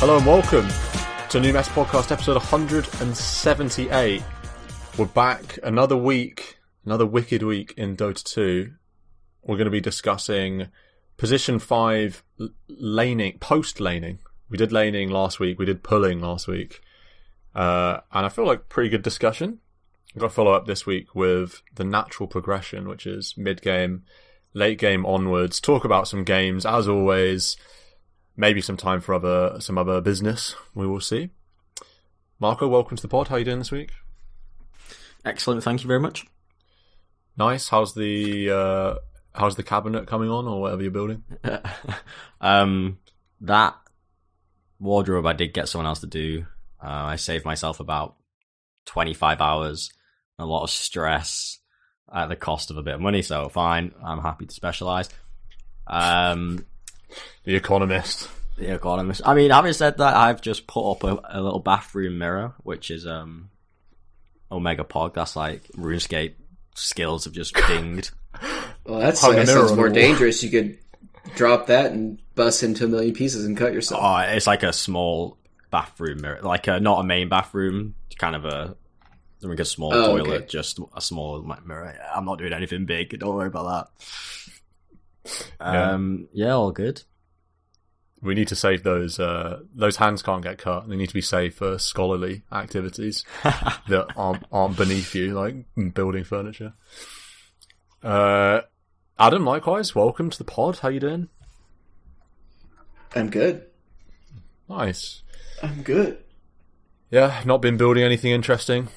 Hello and welcome to New Mess Podcast, episode 178. We're back another week, another wicked week in Dota 2. We're going to be discussing position 5 laning, post-laning. We did laning last week, we did pulling last week. And I feel like pretty good discussion. I've got to follow up this week with the natural progression, which is mid-game, late game onwards. Talk about some games, as always. Maybe some time for some other business. We will see. Marco, welcome to the pod. How are you doing this week? Excellent, thank you very much. Nice. How's the cabinet coming on, or whatever you're building? That wardrobe I did get someone else to do. I saved myself about 25 hours, a lot of stress at the cost of a bit of money, so fine. I'm happy to specialise. The economist. The economist. I mean, having said that, I've just put up a little bathroom mirror, which is Omega Pog. That's like RuneScape skills have just dinged. Well, that sounds more dangerous. You could drop that and bust into a million pieces and cut yourself. Oh, it's like a small bathroom mirror, like not a main bathroom, kind of a small toilet, okay. Just a small mirror. I'm not doing anything big. Don't worry about that. Yeah, all good. We need to save those. Those hands can't get cut. They need to be saved for scholarly activities that aren't beneath you, like building furniture. Adam, likewise, welcome to the pod. How you doing? I'm good. Nice. I'm good. Yeah, not been building anything interesting.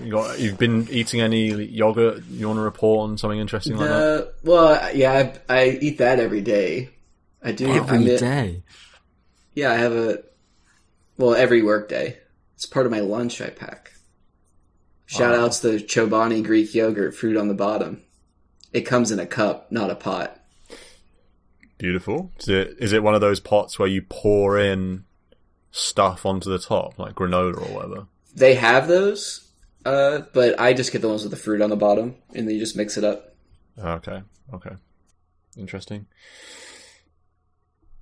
You've been eating any yogurt? You want to report on something interesting like that? Well, yeah, I eat that every day. I do every day. Yeah, I have every work day. It's part of my lunch I pack. Shout outs to Chobani Greek yogurt, fruit on the bottom. It comes in a cup, not a pot. Beautiful. Is it one of those pots where you pour in stuff onto the top, like granola or whatever? They have those, but I just get the ones with the fruit on the bottom, and then you just mix it up. Okay. Interesting.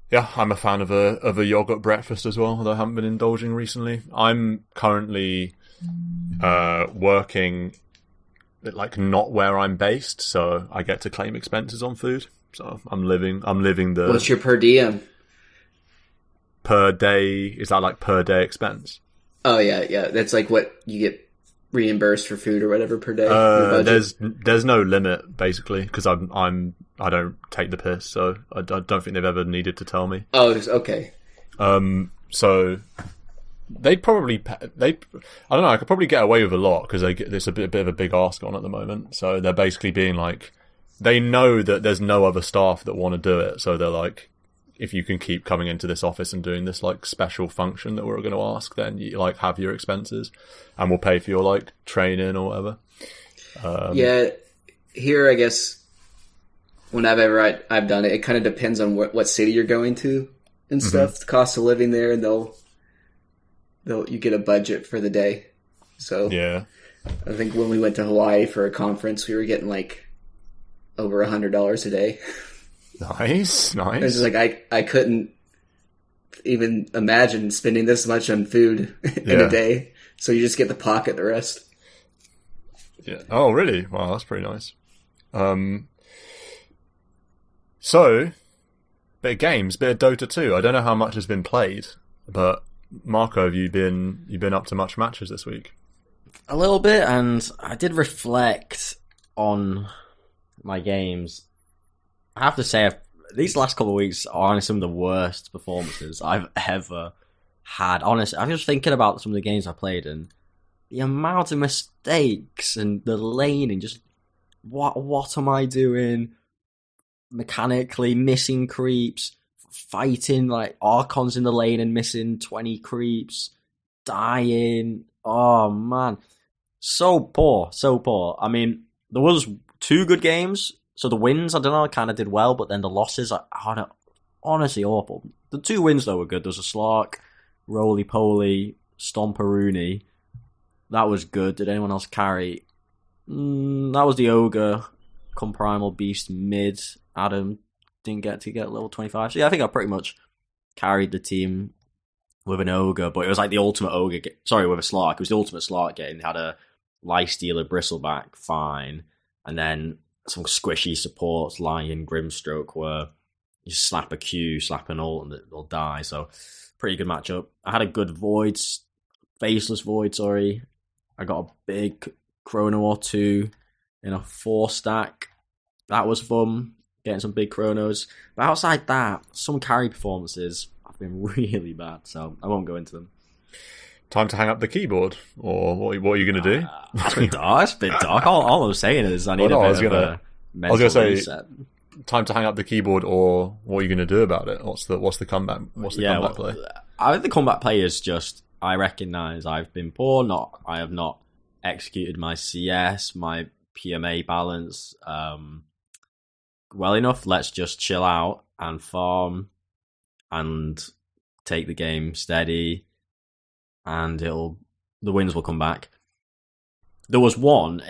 Yeah, I'm a fan of a yogurt breakfast as well, although I haven't been indulging recently. I'm currently working like not where I'm based, so I get to claim expenses on food. So I'm living the... What's your per diem? Per day, is that like per day expense? Oh yeah. That's like what you get reimbursed for food or whatever per day. There's no limit basically, because I don't take the piss, so I don't think they've ever needed to tell me. Oh, okay. So I don't know. I could probably get away with a lot because it's a bit of a big ask on at the moment. So they're basically being like, they know that there's no other staff that want to do it, so they're like, if you can keep coming into this office and doing this like special function that we're going to ask, then you like have your expenses, and we'll pay for your like training or whatever. Yeah, here I guess whenever I've done it, it kind of depends on what city you're going to and stuff. Mm-hmm. The cost of living there, and you get a budget for the day. So yeah, I think when we went to Hawaii for a conference, we were getting like over $100 a day. Nice. It's just like I couldn't even imagine spending this much on food in a day. So you just get to pocket the rest. Yeah. Oh, really? Wow, that's pretty nice. So, bit of games, bit of Dota 2. I don't know how much has been played, but Marco, have you been up to much matches this week? A little bit, and I did reflect on my games. I have to say, these last couple of weeks are honestly some of the worst performances I've ever had. Honestly, I'm just thinking about some of the games I played and the amount of mistakes and the laning. Just what am I doing? Mechanically missing creeps, fighting like Archons in the lane and missing 20 creeps, dying. Oh man, so poor. I mean, there was 2 good games. So the wins, I don't know, I kind of did well, but then the losses are honestly awful. The 2 wins, though, were good. There was a Slark, Roly Poly, Stomperoonie. That was good. Did anyone else carry? That was the Ogre, come Primal Beast mid. Adam didn't get level 25. So yeah, I think I pretty much carried the team with an ogre, but it was like the ultimate ogre. Sorry, with a Slark. It was the ultimate Slark game. It had a Lifestealer, Bristleback, fine, and then some squishy supports, Lion, Grimstroke, where you slap a Q, slap an ult, and it'll die. So, pretty good matchup. I had a good Void, Faceless Void, sorry. I got a big Chrono or two in a 4-stack. That was fun, getting some big Chronos. But outside that, some carry performances have been really bad, so I won't go into them. Time to hang up the keyboard, or what are you going to do? That's a bit dark. That's a bit dark. All I'm saying is I need a bit of a mental reset. Time to hang up the keyboard, or what are you going to do about it? What's the comeback? Comeback play? I think the comeback play is just, I recognise I've been poor. I have not executed my CS, my PMA balance well enough. Let's just chill out and farm and take the game steady, and the wins will come back. There was one.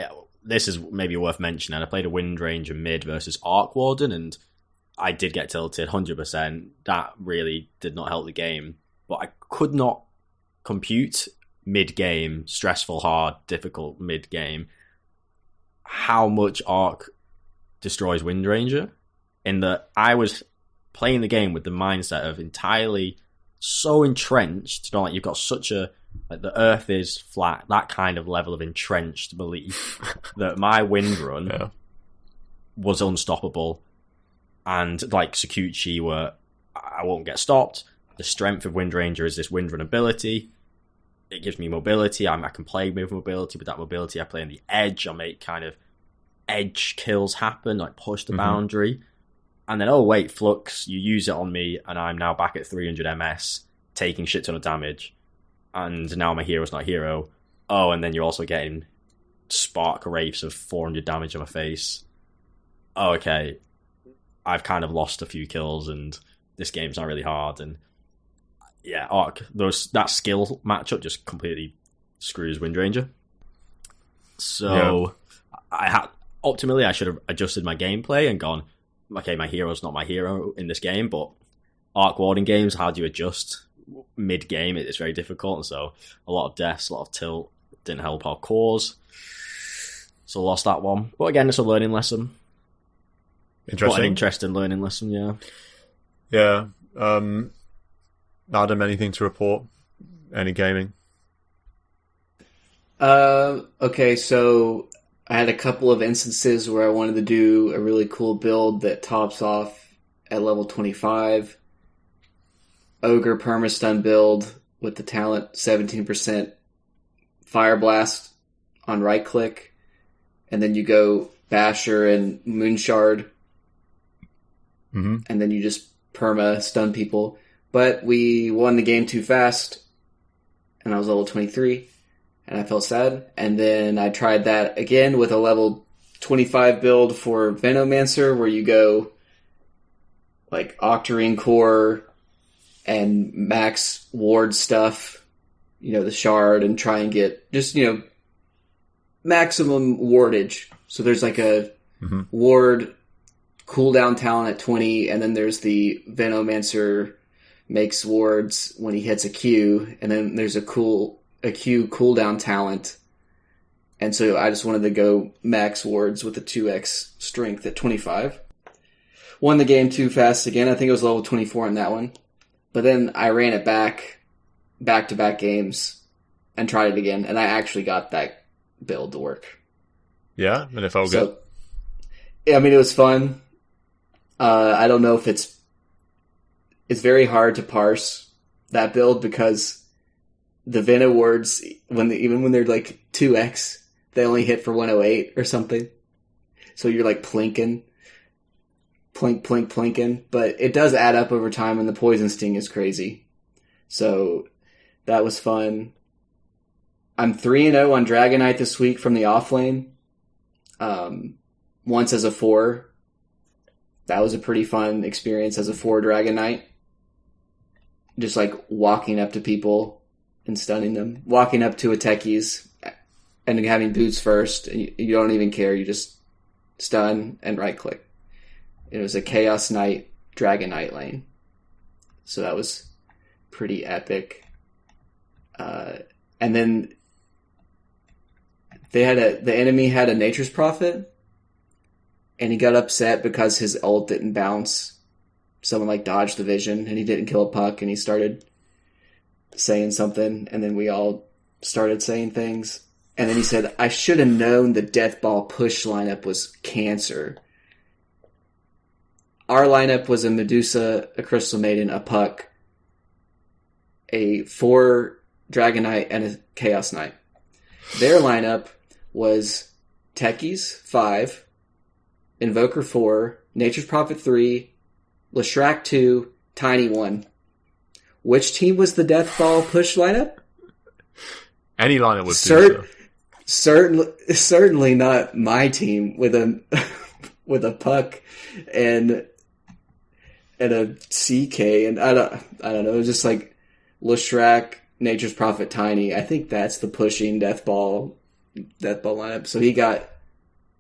This is maybe worth mentioning. I played a Wind Ranger mid versus Arc Warden, and I did get tilted 100%. That really did not help the game, but I could not compute mid-game, stressful, hard, difficult mid-game, how much Arc destroys Wind Ranger. In that I was playing the game with the mindset of entirely so entrenched, like you've got such a, like the earth is flat, that kind of level of entrenched belief that my wind run was unstoppable, and like Sakuchi, where I won't get stopped. The strength of Wind Ranger is this wind run ability. It gives me mobility. I can play with mobility. With that mobility, I play on the edge. I make kind of edge kills happen, like push the boundary. And then, oh wait, Flux, you use it on me, and I'm now back at 300 MS, taking shit ton of damage. And now my hero's not hero. Oh, and then you're also getting spark wraiths of 400 damage on my face. Oh, okay. I've kind of lost a few kills, and this game's not really hard. And yeah, Arc, that skill matchup just completely screws Wind Ranger. So optimally, I should have adjusted my gameplay and gone, okay, my hero's not my hero in this game, but Arc Warden games, how do you adjust mid-game? It's very difficult, and so a lot of deaths, a lot of tilt didn't help our cause. So lost that one. But again, it's a learning lesson. Interesting. What an interesting learning lesson, yeah. Yeah. Adam, anything to report? Any gaming? Okay, so I had a couple of instances where I wanted to do a really cool build that tops off at level 25. Ogre permastun build with the talent 17% Fire Blast on right click. And then you go Basher and Moonshard. Mm-hmm. And then you just perma stun people. But we won the game too fast. And I was level 23. And I felt sad. And then I tried that again with a level 25 build for Venomancer, where you go like Octarine Core and max ward stuff, the shard, and try and get just, maximum wardage. So there's like a ward cooldown talent at 20, and then there's the Venomancer makes wards when he hits a Q, and then there's a Q cooldown talent. And so I just wanted to go max wards with the 2x strength at 25. Won the game too fast again. I think it was level 24 in that one. But then I ran it back-to-back games, and tried it again, and I actually got that build to work. Yeah, and it felt good. I mean, it was fun. I don't know if it's very hard to parse that build, because the Vena wards, even when they're like 2x, they only hit for 108 or something. So you're like plinking. But it does add up over time, and the poison sting is crazy. So that was fun. I'm 3-0 on Dragonite this week from the offlane. Once as a 4. That was a pretty fun experience as a 4 Dragonite. Just like walking up to people and stunning them. Walking up to a techies and having boots first. And you don't even care. You just stun and right click. It was a Chaos Knight Dragonite lane. So that was pretty epic. And then the enemy had a Nature's Prophet, and he got upset because his ult didn't bounce. Someone like dodged the vision, and he didn't kill a puck, and he started saying something, and then we all started saying things. And then he said, I should have known the Death Ball push lineup was cancer. Our lineup was a Medusa, a Crystal Maiden, a Puck, a 4 Dragon Knight, and a Chaos Knight. Their lineup was Techies, 5, Invoker 4, Nature's Prophet 3, Leshrac 2, Tiny 1. Which team was the Death Ball push lineup? Any lineup would do so. Certainly not my team with a Puck and a CK, and I don't know. It was just like Leshrac, Nature's Prophet, Tiny. I think that's the pushing Death Ball lineup. So he got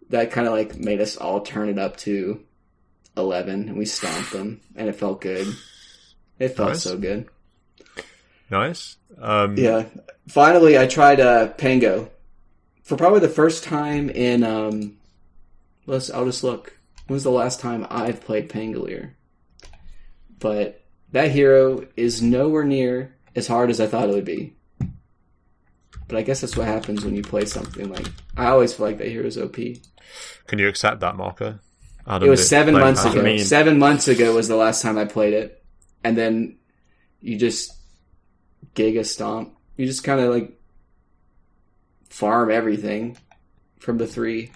that, kind of like made us all turn it up to 11, and we stomped them, and it felt good. It felt so good. Nice. Yeah. Finally, I tried Pango for probably the first time in. I'll just look. When was the last time I've played Pangolier? But that hero is nowhere near as hard as I thought it would be. But I guess that's what happens when you play something like... I always feel like that hero's OP. Can you accept that, Marco? It was 7 months ago. 7 months ago was the last time I played it. And then you just Giga Stomp. You just kind of like farm everything from the 3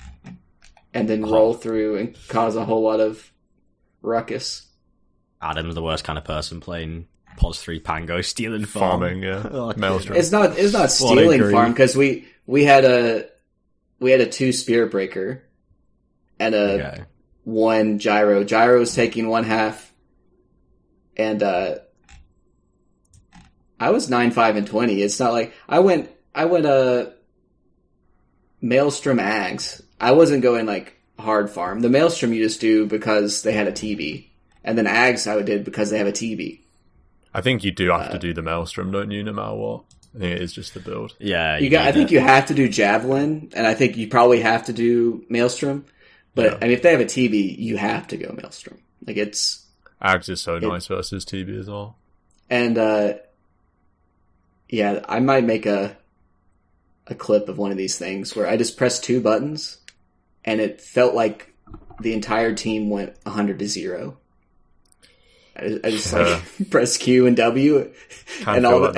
and then roll through and cause a whole lot of ruckus. Adam's the worst kind of person playing Pos 3 Pango, stealing farming, yeah. Maelstrom. It's not stealing farm, because we had a 2 Spirit Breaker and a 1 Gyro. Gyro was taking 1/2, and I was 9-5-20. It's not like I went Maelstrom Ags. I wasn't going like hard farm. The Maelstrom you just do because they had a TB. And then Ags I did because they have a TB. I think you do have to do the Maelstrom, don't you, no matter what? I think it is just the build. Yeah. I think you have to do Javelin, and I think you probably have to do Maelstrom. But I mean, if they have a TB, you have to go Maelstrom. Like it's... Ags is so nice versus TB as well. And I might make a clip of one of these things where I just pressed 2 buttons, and it felt like the entire team went 100-0. I just press Q and W, and all of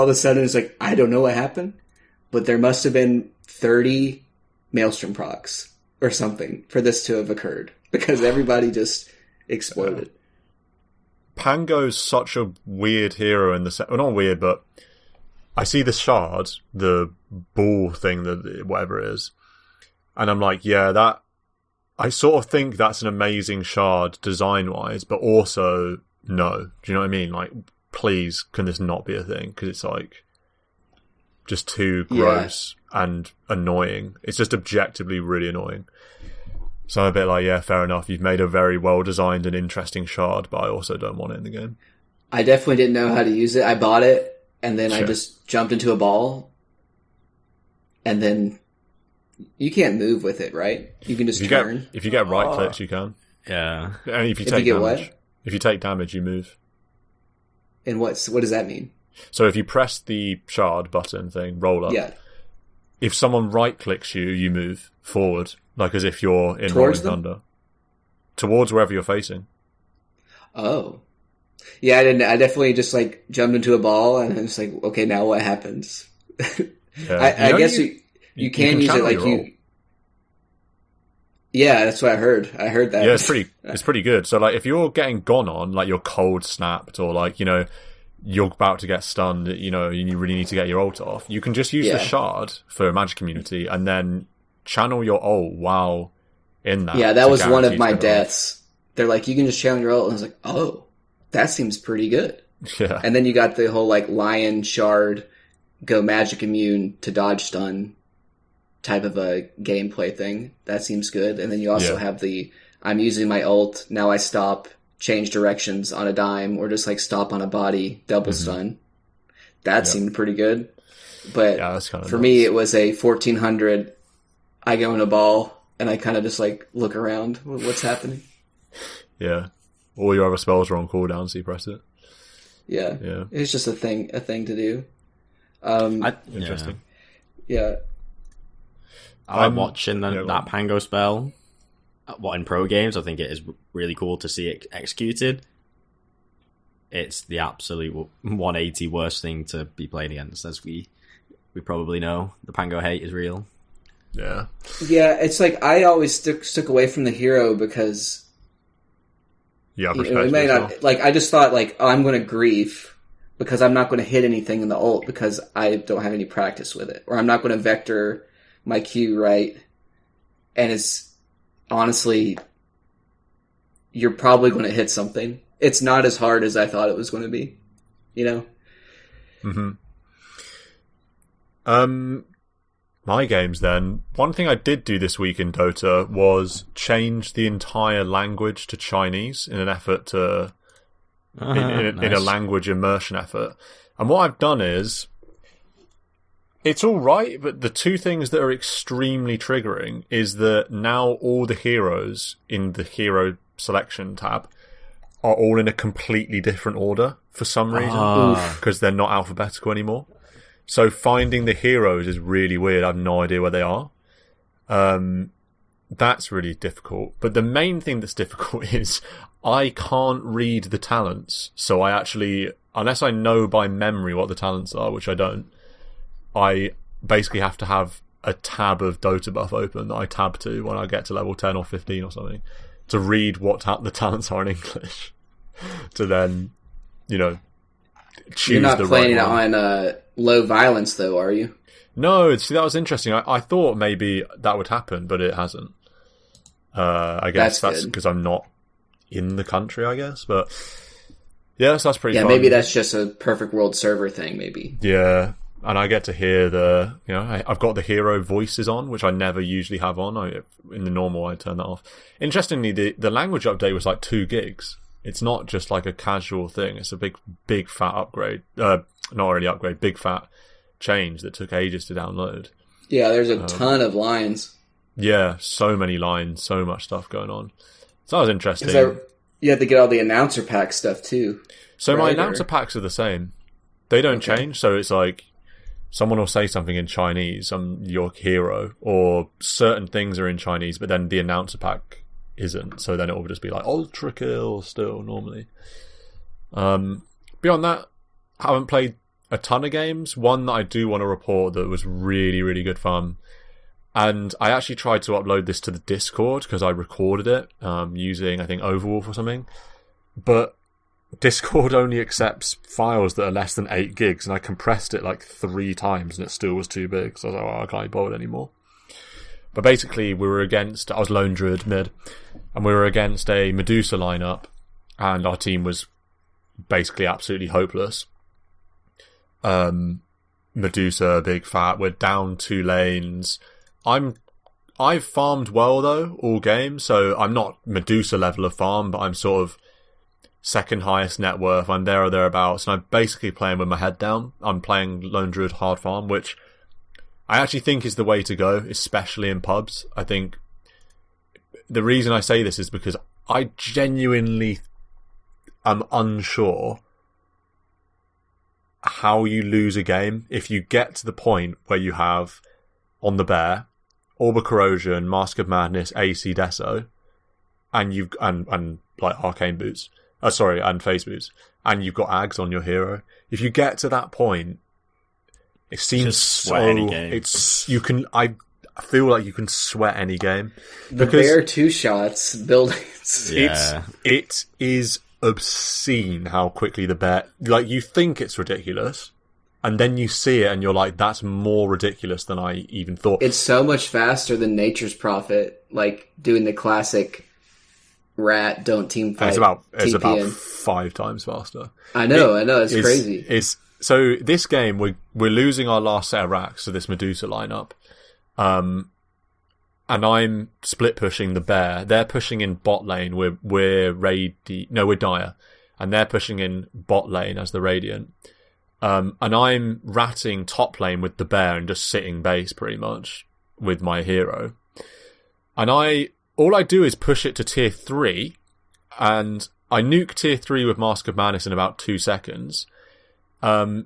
a sudden it's like, I don't know what happened, but there must have been 30 Maelstrom procs or something for this to have occurred, because everybody just exploded. Pango's such a weird hero in the well, not weird, but I see the shard, the ball thing, whatever it is, and I'm like, that. I sort of think that's an amazing shard design-wise, but also, no. Do you know what I mean? Like, please, can this not be a thing? Because it's, like, just too gross and annoying. It's just objectively really annoying. So I'm a bit like, fair enough. You've made a very well-designed and interesting shard, but I also don't want it in the game. I definitely didn't know how to use it. I bought it, and then I just jumped into a ball, and then... You can't move with it, right? You can just turn. If you get right clicks, you can. Yeah. And if you take damage, if you take damage, you move. And what does that mean? So if you press the shard button thing, roll up. Yeah. If someone right clicks you, you move forward, like as if you're in Towards Rolling Thunder, towards wherever you're facing. Oh. Yeah, I didn't. I definitely just like jumped into a ball, and it's like, okay, now what happens? I guess you can use it like you. Yeah, that's what I heard. I heard that. Yeah, it's pretty good. So like, if you're getting gone on, like you're cold snapped, or like you're about to get stunned, and you really need to get your ult off, you can just use the shard for Magic Community, and then channel your ult while in that. Yeah, that was one of my deaths. They're like, you can just channel your ult, and I was like, oh, that seems pretty good. Yeah. And then you got the whole like Lion Shard, go Magic Immune to dodge stun type of a gameplay thing. That seems good. And then you also have I'm using my ult, now I stop, change directions on a dime, or just like stop on a body, double stun. that seemed pretty good. But that's kind of for me, it was a 1400. I go in a ball and I kind of just like look around. What's happening? Yeah. All your other spells are on cooldown, so you press it. Yeah. It's just a thing to do. Interesting. Yeah. I like watching that Pango spell. In pro games, I think it is really cool to see it executed. It's the absolute 180 worst thing to be played against, as we probably know. The Pango hate is real. Yeah. Yeah, it's like I always stuck away from the hero because it may not, like, I just thought like, I'm going to grief because I'm not going to hit anything in the ult because I don't have any practice with it, or I'm not going to vector my Q right. And it's honestly, you're probably going to hit something. It's not as hard as I thought it was going to be, Mm-hmm. My games then. One thing I did do this week in Dota was change the entire language to Chinese in an effort to in a language immersion effort. And what I've done is, it's all right, but the two things that are extremely triggering is that now all the heroes in the hero selection tab are all in a completely different order for some reason, because they're not alphabetical anymore. So finding the heroes is really weird. I have no idea where they are. That's really difficult. But the main thing that's difficult is I can't read the talents. So I actually, unless I know by memory what the talents are, which I don't, I basically have to have a tab of Dota buff open that I tab to when I get to level 10 or 15 or something to read what the talents are in English. To then, choose. You're not the playing right it on low violence, though, are you? No, see, that was interesting. I thought maybe that would happen, but it hasn't. I guess that's because I'm not in the country, I guess. But yeah, so that's pretty fun. Maybe that's just a Perfect World server thing, maybe. Yeah, and I get to hear I've got the hero voices on, which I never usually have on. In the normal, I turn that off. Interestingly, the language update was like 2 gigs. It's not just like a casual thing. It's a big fat upgrade. Not really upgrade, big fat change that took ages to download. Yeah, there's a ton of lines. Yeah, so many lines, so much stuff going on. So that was interesting. You have to get all the announcer pack stuff too. So my announcer packs are the same. They don't change. So it's like someone will say something in Chinese, I'm your hero, or certain things are in Chinese, but then the announcer pack isn't. So then it will just be like ultra kill still normally. Beyond that, I haven't played a ton of games. One that I do want to report that was really, really good fun. And I actually tried to upload this to the Discord because I recorded it using, I think, Overwolf or something. But Discord only accepts files that are less than 8 gigs, and I compressed it like 3 times and it still was too big. So I was like, I can't be bothered anymore. But basically, I was Lone Druid mid, and we were against a Medusa lineup, and our team was basically absolutely hopeless. Medusa, big fat, we're down 2 lanes. I've farmed well though, all game, so I'm not Medusa level of farm, but I'm sort of second highest net worth. I'm there or thereabouts, and I'm basically playing with my head down. I'm playing Lone Druid hard farm, which I actually think is the way to go, especially in pubs. I think the reason I say this is because I genuinely am unsure how you lose a game if you get to the point where you have on the bear Orb of Corrosion, Mask of Madness, AC Deso, and like Arcane Boots. And Phase Boots, and you've got Ags on your hero. If you get to that point, it seems so. I feel like you can sweat any game. The bear 2 shots buildings. Yeah. It is obscene how quickly the bear. Like, you think it's ridiculous, and then you see it, and you're like, "That's more ridiculous than I even thought." It's so much faster than Nature's Prophet, like doing the classic rat don't team fight. It's about 5 times faster. I know, it's crazy. So this game we're losing our last set of racks to this Medusa lineup, and I'm split pushing the bear. They're pushing in bot lane. We're Dire, and they're pushing in bot lane as the Radiant. And I'm ratting top lane with the bear and just sitting base pretty much with my hero. And all I do is push it to tier 3, and I nuke tier 3 with Mask of Madness in about 2 seconds. They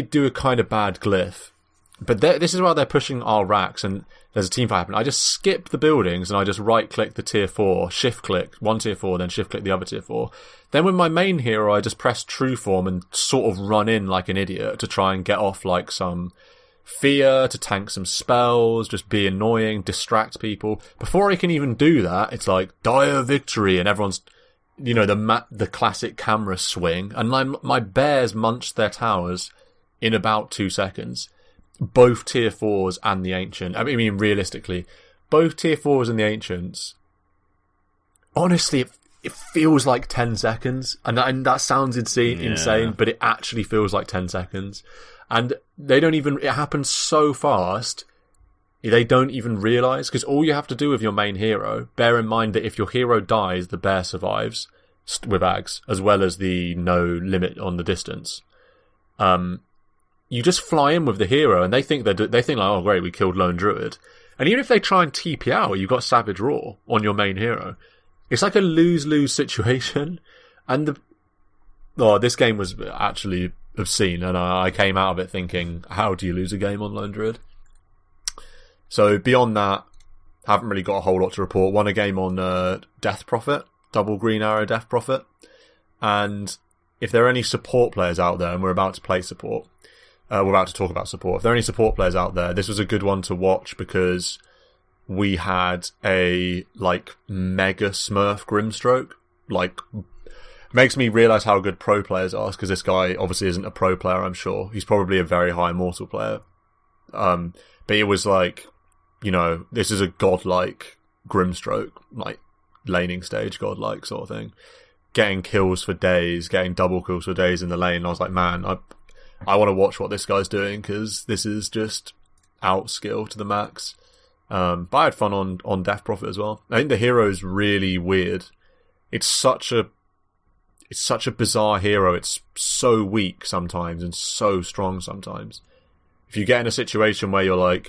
do a kind of bad glyph, but this is while they're pushing our racks, and there's a team fight happening. I just skip the buildings and I just right click the tier 4, shift click one tier 4, then shift click the other tier 4. Then with my main hero, I just press true form and sort of run in like an idiot to try and get off like some fear, to tank some spells, just be annoying, distract people. Before I can even do that, it's like dire victory, and everyone's, you know, the classic camera swing, and my bears munch their towers in about 2 seconds. Both tier 4s and the Ancient. I mean, realistically, both tier 4s and the Ancients, honestly, it feels like 10 seconds. And that sounds insane, but it actually feels like 10 seconds. And it happens so fast, they don't even realise, because all you have to do with your main hero, bear in mind that if your hero dies, the bear survives with Ags, as well as the no limit on the distance. You just fly in with the hero, and they think like, oh great, we killed Lone Druid. And even if they try and TP out, you've got Savage Roar on your main hero. It's like a lose-lose situation. And this game was actually obscene, and I came out of it thinking, how do you lose a game on Lone Druid? So beyond that, haven't really got a whole lot to report. Won a game on Death Prophet, double Green Arrow Death Prophet. And if there are any support players out there, and we're about to play support, we're about to talk about support. If there are any support players out there, this was a good one to watch because we had a mega Smurf Grimstroke. Makes me realise how good pro players are, because this guy obviously isn't a pro player, I'm sure. He's probably a very high Immortal player. But it was this is a godlike Grimstroke, laning stage godlike sort of thing. Getting kills for days, getting double kills for days in the lane. I was like, man, I want to watch what this guy's doing, because this is just out skill to the max. But I had fun on Death Prophet as well. I think the hero is really weird. It's such a bizarre hero. It's so weak sometimes and so strong sometimes. If you get in a situation where you're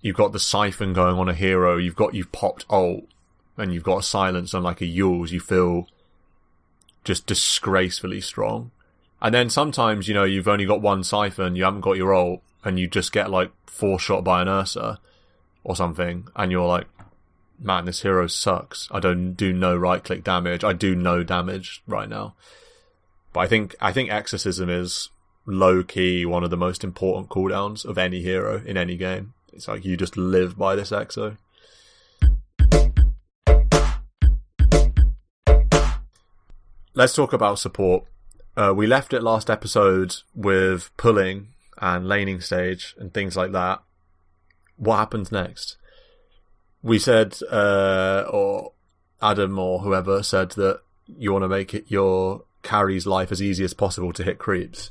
you've got the Siphon going on a hero, you've popped ult, and you've got a silence on a Yules, you feel just disgracefully strong. And then sometimes, you've only got one Siphon, you haven't got your ult, and you just get 4 shot by an Ursa or something, and you're like, man, this hero sucks. I don't do no right click damage. I do no damage right now. But I think Exorcism is low key one of the most important cooldowns of any hero in any game. It's like you just live by this Exo. Let's talk about support. We left it last episode with pulling and laning stage and things like that. What happens next? We said, or Adam or whoever said that you want to make it your carry's life as easy as possible to hit creeps.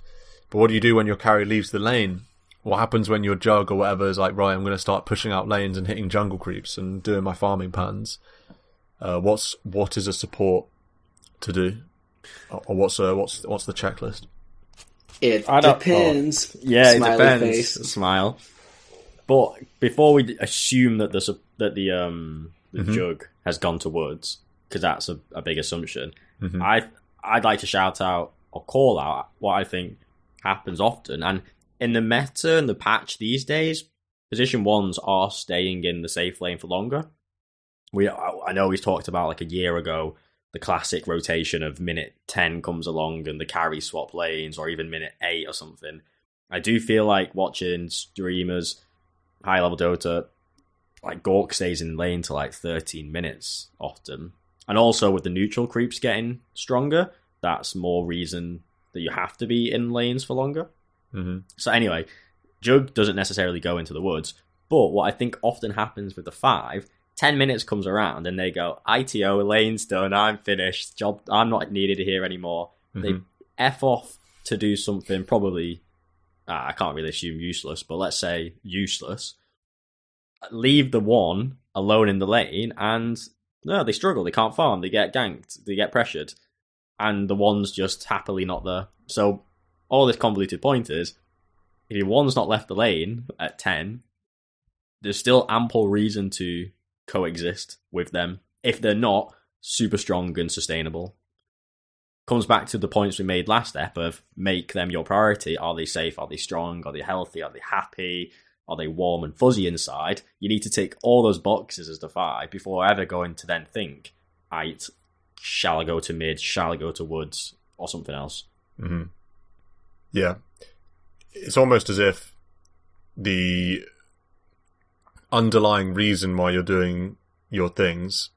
But what do you do when your carry leaves the lane? What happens when your jug or whatever is like, right, I'm going to start pushing out lanes and hitting jungle creeps and doing my farming patterns? What is a support to do? Or what's the checklist? It depends. Yeah, Smiley it depends. Face. Smile. But before we assume that the jug has gone to woods, because that's a big assumption, I'd like to shout out or call out what I think happens often. And in the meta and the patch these days, position 1s are staying in the safe lane for longer. I know we talked about a year ago, the classic rotation of minute 10 comes along and the carry swap lanes, or even minute 8 or something. I do feel like watching streamers, high level Dota, Gork stays in lane to 13 minutes often. And also with the neutral creeps getting stronger, that's more reason that you have to be in lanes for longer. Mm-hmm. So anyway, Jug doesn't necessarily go into the woods, but what I think often happens with the 5, 10 minutes comes around and they go, ITO, lane's done, I'm finished, job, I'm not needed here anymore. Mm-hmm. They F off to do something probably, I can't really assume useless, but let's say useless. Leave the 1 alone in the lane, and no, they struggle, they can't farm, they get ganked, they get pressured. and the one's just happily not there. So all this convoluted point is, if your one's not left the lane at 10, there's still ample reason to coexist with them if they're not super strong and sustainable. Comes back to the points we made last ep of make them your priority. Are they safe? Are they strong? Are they healthy? Are they happy? Are they warm and fuzzy inside? You need to tick all those boxes as the 5 before ever going to then think, shall I go to mid? Shall I go to woods? Or something else? Mm-hmm. Yeah. It's almost as if the underlying reason why you're doing your things,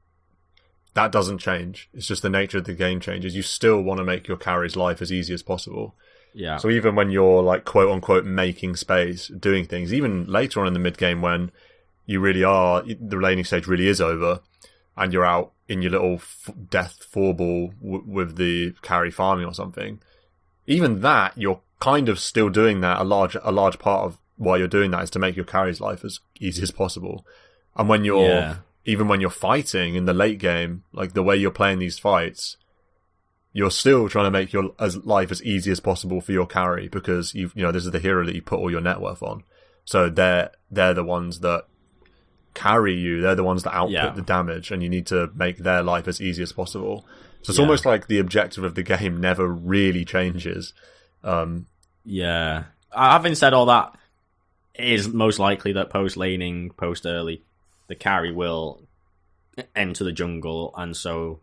that doesn't change. It's just the nature of the game changes. You still want to make your carry's life as easy as possible. Yeah. So even when you're like quote unquote making space, doing things, even later on in the mid game when you really are, the laning stage really is over, and you're out in your little death 4-ball with the carry farming or something, even that, you're kind of still doing that. A large part of why you're doing that is to make your carry's life as easy as possible. And when you're even when you're fighting in the late game, like the way you're playing these fights, you're still trying to make your life as easy as possible for your carry, because this is the hero that you put all your net worth on. So they're the ones that carry you. They're the ones that output the damage, and you need to make their life as easy as possible. So it's almost like the objective of the game never really changes. Having said all that, it is most likely that post laning, post early, the carry will enter the jungle, and so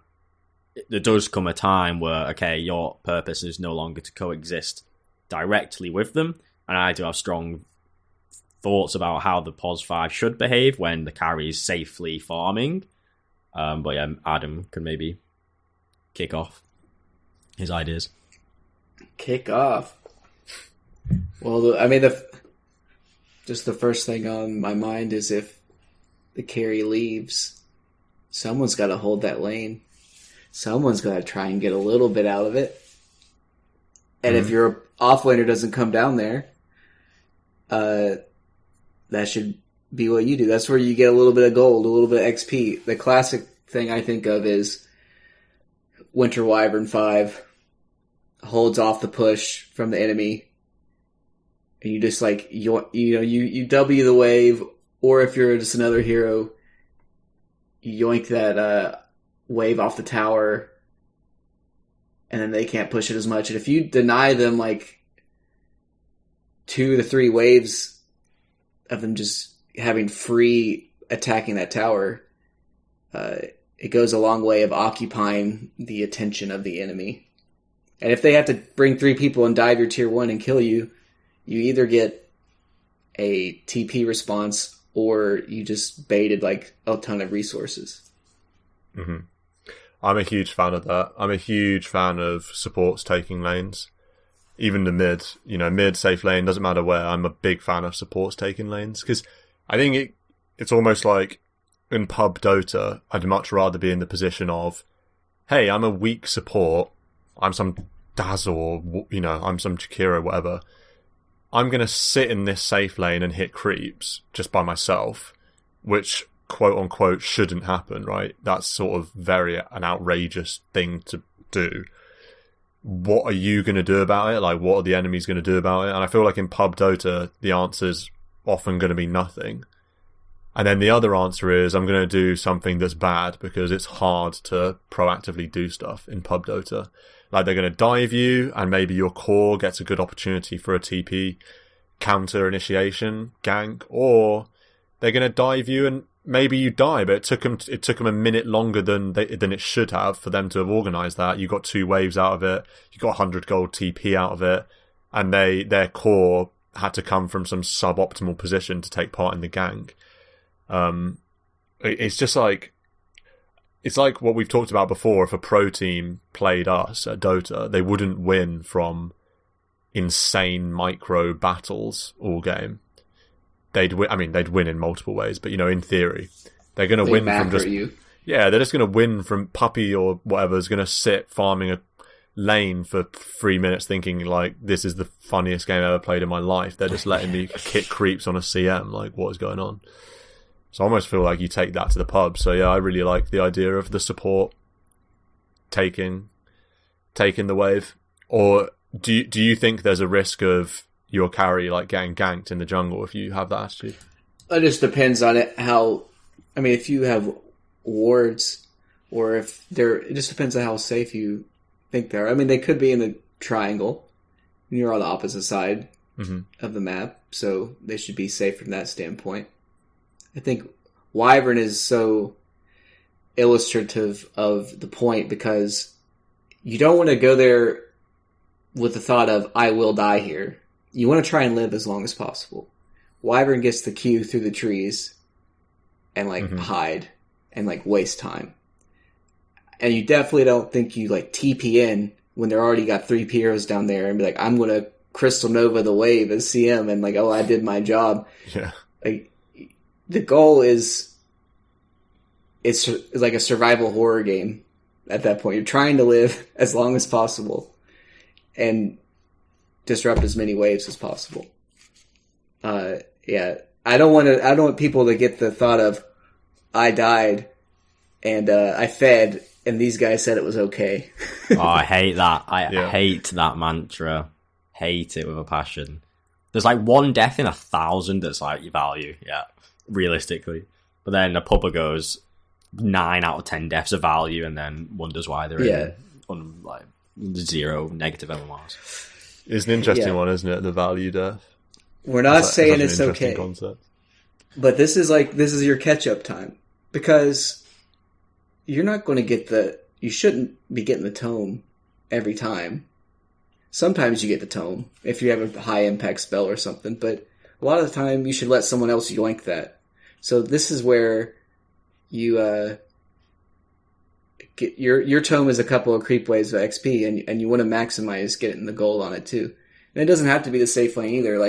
there does come a time where, okay, your purpose is no longer to coexist directly with them, and I do have strong thoughts about how the POS 5 should behave when the carry is safely farming. But yeah, Adam can maybe kick off his ideas. Kick off? Well, I mean, just the first thing on my mind is if the carry leaves, someone's got to hold that lane. Someone's got to try and get a little bit out of it. And if your offlaner doesn't come down there, that should be what you do. That's where you get a little bit of gold, a little bit of XP. The classic thing I think of is Winter Wyvern 5 holds off the push from the enemy, and you just you W the wave, or if you're just another hero, you yoink that wave off the tower, and then they can't push it as much. And if you deny them like 2 to 3 waves of them just having free attacking that tower, it goes a long way of occupying the attention of the enemy. And if they have to bring 3 people and dive your tier 1 and kill you, you either get a TP response or you just baited like a ton of resources. Mm-hmm. I'm a huge fan of that. I'm a huge fan of supports taking lanes. Even the mid, safe lane, doesn't matter where. I'm a big fan of supports taking lanes, because I think it's almost like in pub Dota, I'd much rather be in the position of, hey, I'm a weak support, I'm some Dazzle, or, I'm some Chikira, whatever. I'm going to sit in this safe lane and hit creeps just by myself, which quote unquote shouldn't happen, right? That's sort of an outrageous thing to do. What are you going to do about it? Like, what are the enemies going to do about it? And I feel like in pub Dota, the answer's often going to be nothing. And then the other answer is, I'm going to do something that's bad, because it's hard to proactively do stuff in pub Dota. Like, they're going to dive you, and maybe your core gets a good opportunity for a TP counter initiation gank, or they're going to dive you and maybe you die, but it took them a minute longer than it should have for them to have organised that. You got 2 waves out of it, you got 100 gold TP out of it, and their core had to come from some suboptimal position to take part in the gank. It's just like, it's like what we've talked about before. If a pro team played us at Dota, they wouldn't win from insane micro battles all game. They'd win in multiple ways, but in theory, they're going to win from just they're just going to win from Puppy or whatever is going to sit farming a lane for 3 minutes, thinking like, this is the funniest game I've ever played in my life. They're just letting me kick creeps on a CM. Like, what is going on? So I almost feel like you take that to the pub. So yeah, I really like the idea of the support taking taking the wave, or do you think there's a risk of your carry like getting ganked in the jungle if you have that attitude? It just depends on it. If you have wards, or if it just depends on how safe you think they are. I mean, they could be in the triangle, and you're on the opposite side of the map, so they should be safe from that standpoint. I think Wyvern is so illustrative of the point because you don't want to go there with the thought of, I will die here. You want to try and live as long as possible. Wyvern gets the Q through the trees and hide and waste time. And you definitely don't think you TP in when they're already got 3 heroes down there and be like, I'm going to Crystal Nova the wave as CM and I did my job. Yeah. The goal is, it's like a survival horror game at that point. You're trying to live as long as possible and disrupt as many waves as possible. Yeah. I don't want people to get the thought of, I died and I fed and these guys said it was okay. Oh, I hate that. I hate that mantra. Hate it with a passion. There's one death in 1,000 that's your value, yeah, realistically. But then the pubber goes 9 out of 10 deaths of value and then wonders why they're in 0 negative MMRs. It's an interesting one, isn't it? The value death. We're not saying it's okay. Concept. But this is your catch-up time. Because you're not going to you shouldn't be getting the tome every time. Sometimes you get the tome if you have a high impact spell or something, but a lot of the time you should let someone else yoink that. So this is where you get your tome is a couple of creep waves of XP and you want to maximize getting the gold on it too. And it doesn't have to be the safe lane either.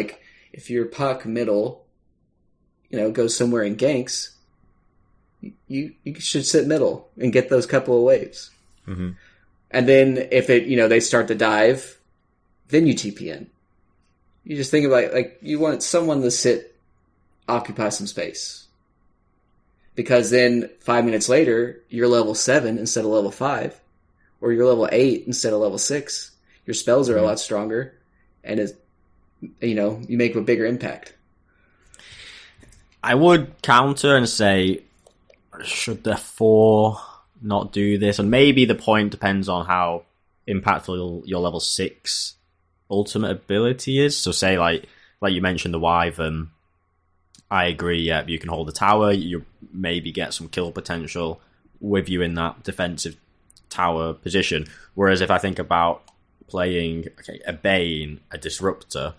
If your puck middle, goes somewhere in ganks, you should sit middle and get those couple of waves. Mm-hmm. And then if they start to dive, then you TP in. You just think about you want someone to occupy some space. Because then 5 minutes later, you're level 7 instead of level 5. Or you're level 8 instead of level 6. Your spells are a lot stronger. And you make a bigger impact. I would counter and say, should the 4 not do this? And maybe the point depends on how impactful your level 6 ultimate ability is. So say like you mentioned the Wyvern, I agree, yeah, you can hold the tower, you maybe get some kill potential with you in that defensive tower position. Whereas if I think about playing a Bane, a Disruptor,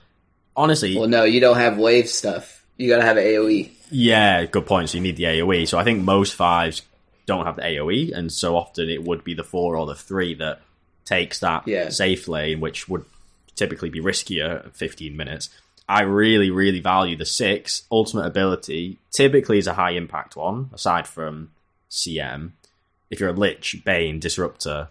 honestly... Well, no, you don't have wave stuff. You gotta have AoE. Yeah, good point. So you need the AoE. So I think most 5s don't have the AoE, and so often it would be the 4 or the 3 that takes that safe lane, which would typically be riskier at 15 minutes. I really, really value the 6. Ultimate ability typically is a high impact one, aside from CM. If you're a Lich, Bane, Disruptor,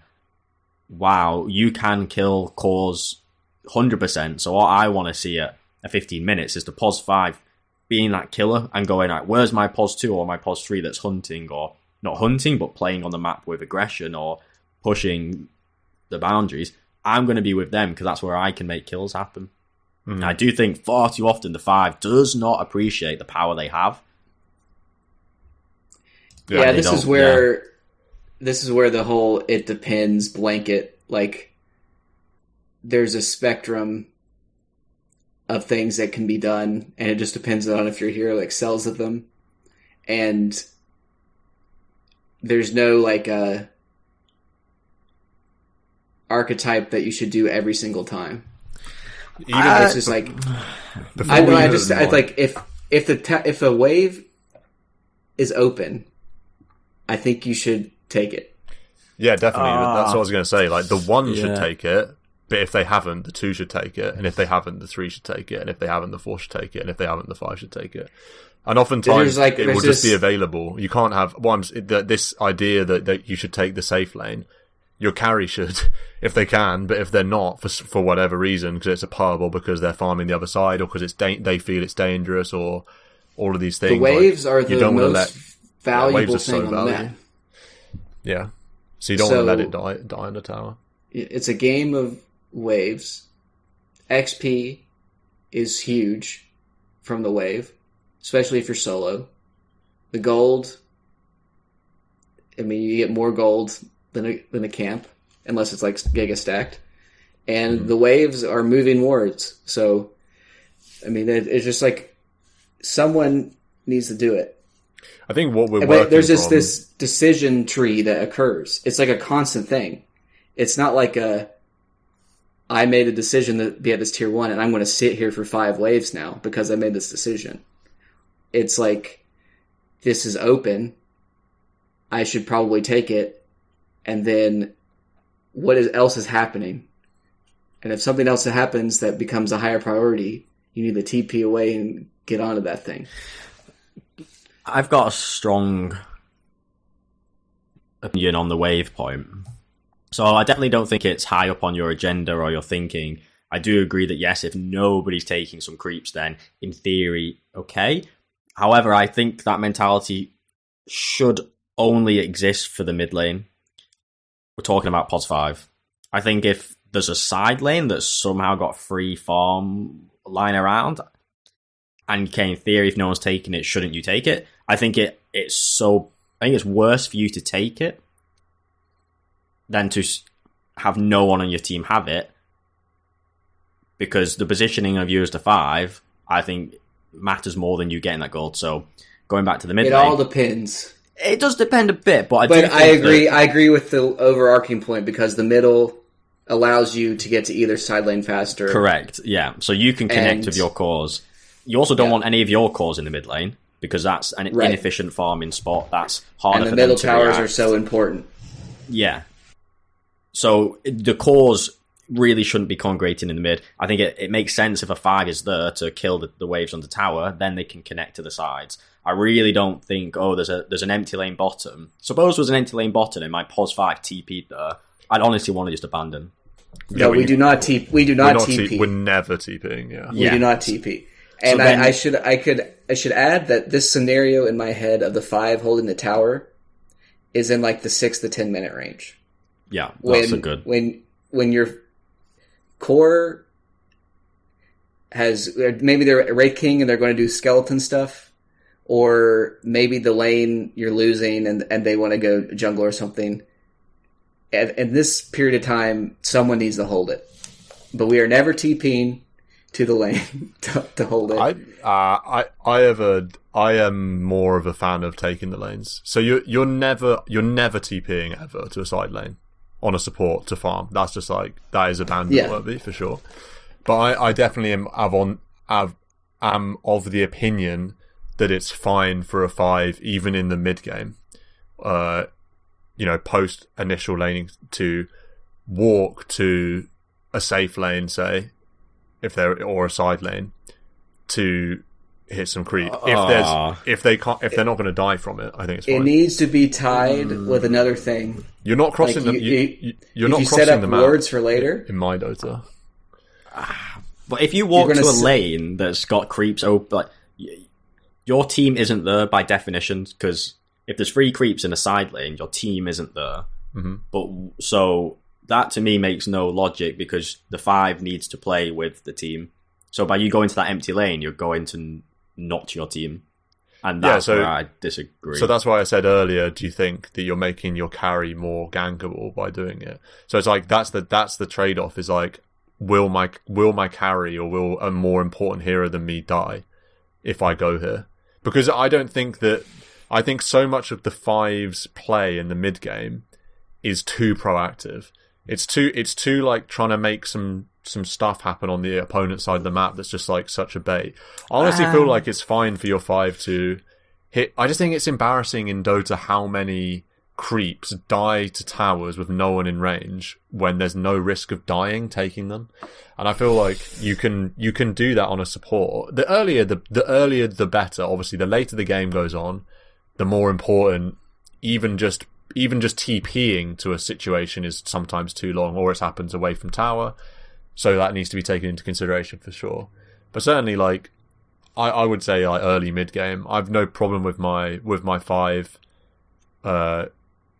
wow, you can kill cores 100%. So what I want to see at 15 minutes is the POS 5 being that killer and going, where's my POS 2 or my POS 3 that's hunting, or not hunting, but playing on the map with aggression or pushing the boundaries. I'm going to be with them because that's where I can make kills happen. Mm. I do think far too often the 5 does not appreciate the power they have. Yeah, this is where the whole it depends blanket, there's a spectrum of things that can be done, and it just depends on if your hero excels at them. And there's no archetype that you should do every single time. It's just if a wave is open, I think you should take it. Yeah, definitely. That's what I was going to say. The 1 should take it, but if they haven't, the 2 should take it, and if they haven't, the 3 should take it, and if they haven't, the 4 should take it, and if they haven't, the 5 should take it. And oftentimes it will just be available. You can't have this idea that you should take the safe lane. Your carry should, if they can, but if they're not, for whatever reason, because it's a pub or because they're farming the other side or because they feel it's dangerous or all of these things. The waves are the most valuable thing on the map. Yeah. So you don't want to let it die on the tower. It's a game of waves. XP is huge from the wave, especially if you're solo. The gold, I mean, you get more gold than a camp, unless it's like giga stacked. And the waves are moving wards. So, I mean, it's just like someone needs to do it. I think what we're But there's just this decision tree that occurs. It's like a constant thing. It's not like I made a decision to be at this tier 1 and I'm going to sit here for 5 waves now because I made this decision. It's like, this is open. I should probably take it. And then else is happening? And if something else happens that becomes a higher priority, you need to TP away and get onto that thing. I've got a strong opinion on the wave point. So I definitely don't think it's high up on your agenda or your thinking. I do agree that yes, if nobody's taking some creeps, then in theory, okay. However, I think that mentality should only exist for the mid lane. We're talking about POS 5. I think if there's a side lane that's somehow got free farm lying around, and okay, in theory, if no one's taking it, shouldn't you take it? I think it's worse for you to take it than to have no one on your team have it, because the positioning of you as the 5, I think, matters more than you getting that gold. So going back to the mid lane, it all depends. It does depend a bit, but I agree. I agree with the overarching point because the middle allows you to get to either side lane faster. Correct. Yeah. So you can connect with your cores. You also don't want any of your cores in the mid lane because that's an inefficient farming spot. That's harder. And the for middle them to towers react. are so important. Yeah. So the cores really shouldn't be congregating in the mid. I think it makes sense if a 5 is there to kill the waves on the tower, then they can connect to the sides. I really don't think, there's an empty lane bottom. Suppose there was an empty lane bottom and my POS 5 TP'd there. I'd honestly want to just abandon. No, we do not TP. We do not TP. We're never TPing, yeah. We do not TP. And so I should add that this scenario in my head of the 5 holding the tower is in like the 6 to 10 minute range. Yeah, that's a good. When your core has, maybe they're Raid King and they're going to do skeleton stuff, or maybe the lane you're losing and they want to go jungle or something. In this period of time, someone needs to hold it. But we are never TPing to the lane to hold it. I am more of a fan of taking the lanes. So you're never TPing ever to a side lane on a support to farm. That's just like, that is abandon worthy for sure. But I definitely am of the opinion that it's fine for a 5 even in the mid game. Post initial laning to walk to a safe lane, say, or a side lane to hit some creep. If they're not going to die from it, I think it's fine. It needs to be tied with another thing. You're not crossing you're not crossing set up the map wards for later in my Dota. But if you walk to a lane that's got creeps open, like, your team isn't there by definition, because if there's 3 creeps in a side lane, your team isn't there. Mm-hmm. But so that to me makes no logic, because the 5 needs to play with the team. So by you going to that empty lane, you're going to not your team. And that's where I disagree. So that's why I said earlier, do you think that you're making your carry more gankable by doing it? So it's like, that's the trade-off, is like, will my carry or will a more important hero than me die if I go here? Because I think so much of the 5's play in the mid game is too proactive. It's too like trying to make some stuff happen on the opponent side of the map that's just like such a bait. I honestly feel like it's fine for your 5 to hit. I just think it's embarrassing in Dota how many creeps die to towers with no one in range when there's no risk of dying taking them. And I feel like you can do that on a support. The earlier the better. Obviously, the later the game goes on, the more important. Even just TPing to a situation is sometimes too long, or it happens away from tower. So that needs to be taken into consideration for sure. But certainly, like, I would say, like, early mid game, I've no problem with my 5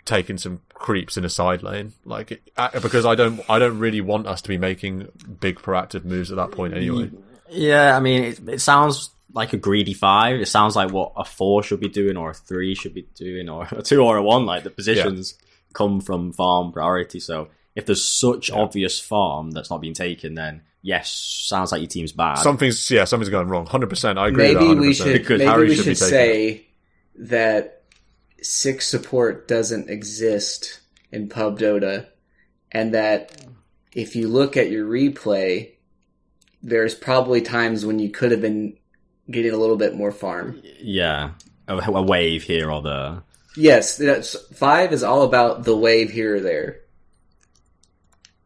taking some creeps in a side lane, because I don't really want us to be making big proactive moves at that point anyway. Yeah, I mean, it sounds like a greedy 5. It sounds like what a 4 should be doing, or a 3 should be doing, or a 2 or a 1. Like, the positions come from farm priority. So if there's such obvious farm that's not being taken, then yes, sounds like your team's bad. Something's going wrong. 100%. I agree. Maybe with that 100%. Maybe we should say that 6 support doesn't exist in pub Dota, and that if you look at your replay, there's probably times when you could have been getting a little bit more farm. Yeah, a wave here or there. Yes, 5 is all about the wave here or there.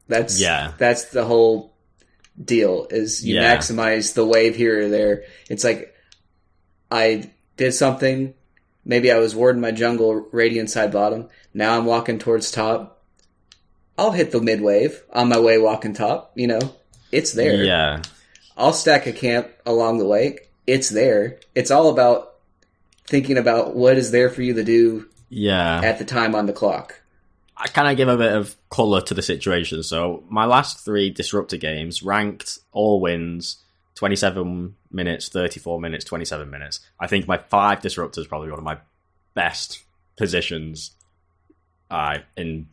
That's the whole deal, is you maximize the wave here or there. It's like, I did something, maybe I was warding my jungle radiant side bottom, now I'm walking towards top, I'll hit the mid wave on my way walking top, it's there. Yeah. I'll stack a camp along the way, it's there. It's all about thinking about what is there for you to do at the time on the clock. I kind of give a bit of colour to the situation. So my last 3 Disruptor games, ranked, all wins, 27 minutes, 34 minutes, 27 minutes. I think my 5 Disruptor is probably one of my best positions in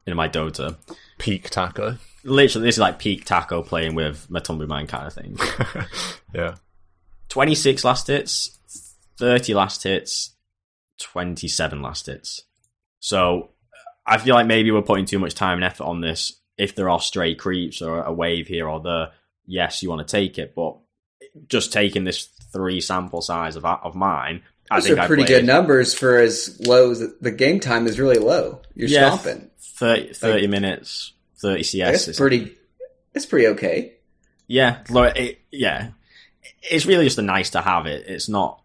my Dota. Peak taco. Literally, this is like peak taco playing with Matumbu Man kind of thing. Yeah. 26 last hits, 30 last hits, 27 last hits. So I feel like maybe we're putting too much time and effort on this. If there are stray creeps or a wave here or there, yes, you want to take it. But just taking this 3 sample size of mine, those are pretty good numbers for as low as the game time is really low. You're stomping 30 minutes, 30 CS. It's pretty okay. Yeah, it's really just a nice to have it. It's not.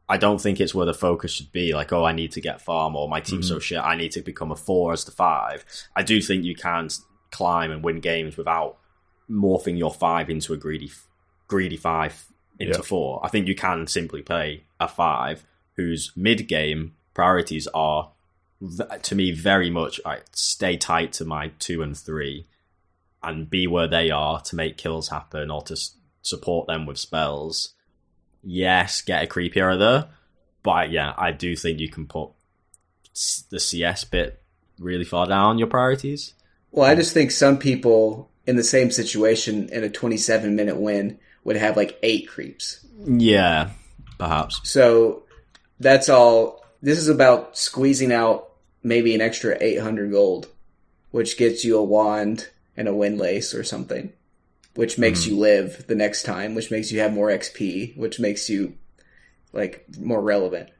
I don't think it's where the focus should be. Like, I need to get farm, or my team's so shit, I need to become a 4 as the 5. I do think you can climb and win games without morphing your 5 into a greedy 5 into 4. I think you can simply play a 5 whose mid-game priorities are, to me, very much stay tight to my 2 and 3 and be where they are to make kills happen or to support them with spells. Yes, get a creep here or there, but I do think you can put the CS bit really far down your priorities. Well, I just think some people in the same situation in a 27-minute win would have 8 creeps. Yeah, perhaps. So that's all. This is about squeezing out maybe an extra 800 gold, which gets you a wand and a windlace or something, which makes you live the next time, which makes you have more XP, which makes you more relevant.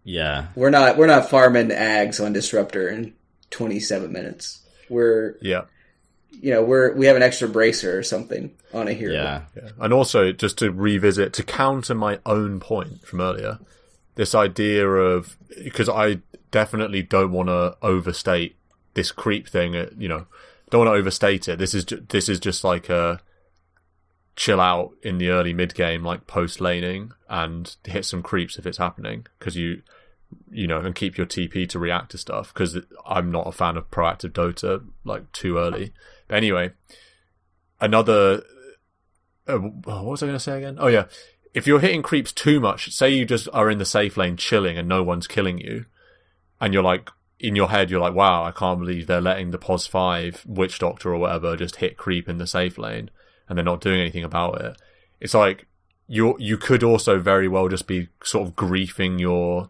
Yeah. We're not farming Ags on Disruptor in 27 minutes. We have an extra bracer or something on a hero. Yeah. And also, just to revisit, to counter my own point from earlier, this idea of, because I definitely don't want to overstate this creep thing, don't want to overstate it. This is just like a chill out in the early mid game, post laning, and hit some creeps if it's happening, because and keep your TP to react to stuff, because I'm not a fan of proactive Dota too early. But anyway, another what was I going to say again? Oh yeah, if you're hitting creeps too much, say you just are in the safe lane chilling and no one's killing you, and you're in your head you're wow, I can't believe they're letting the POS 5 Witch Doctor or whatever just hit creep in the safe lane and they're not doing anything about it. It's you could also very well just be sort of griefing your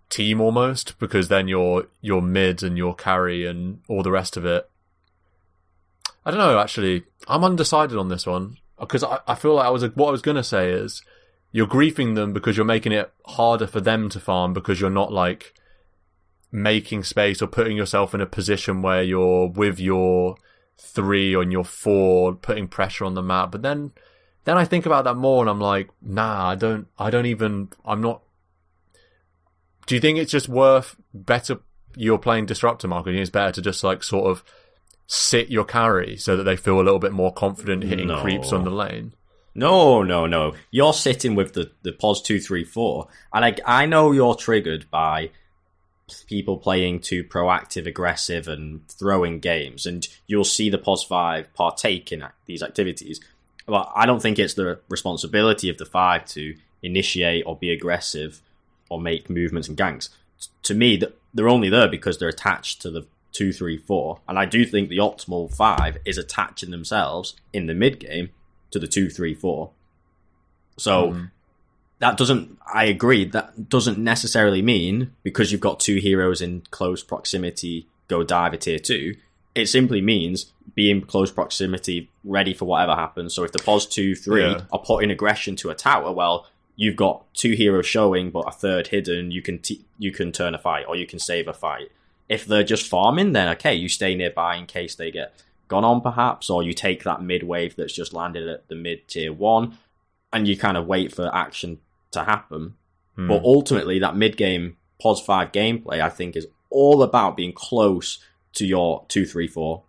team almost, because then your mid and your carry and all the rest of it. I don't know, actually. I'm undecided on this one, because I feel like what I was going to say is you're griefing them because you're making it harder for them to farm, because you're not making space or putting yourself in a position where you're with your 3 or your 4 putting pressure on the map. But then I think about that more and I'm nah, I'm not. Do you think it's just better you're playing Disruptor, Mark? Do you think it's better to just sort of sit your carry so that they feel a little bit more confident hitting creeps on the lane? No. You're sitting with the POS 2, 3, 4, and I know you're triggered by people playing too proactive, aggressive, and throwing games, and you'll see the POS 5 partake in these activities. But I don't think it's the responsibility of the 5 to initiate or be aggressive or make movements and ganks. To me, they're only there because they're attached to the 2, 3, 4, and I do think the optimal 5 is attaching themselves in the mid game to the 2, 3, 4. So that doesn't, I agree, that doesn't necessarily mean because you've got 2 heroes in close proximity, go dive a tier 2. It simply means be in close proximity, ready for whatever happens. So if the POS 2, 3 are putting aggression to a tower, well, you've got 2 heroes showing but a third hidden, you can turn a fight or you can save a fight. If they're just farming, then okay, you stay nearby in case they get gone on perhaps, or you take that mid wave that's just landed at the mid tier 1 and you kind of wait for action to happen. But ultimately that mid game POS 5 gameplay I think is all about being close to your 2, 3, 4.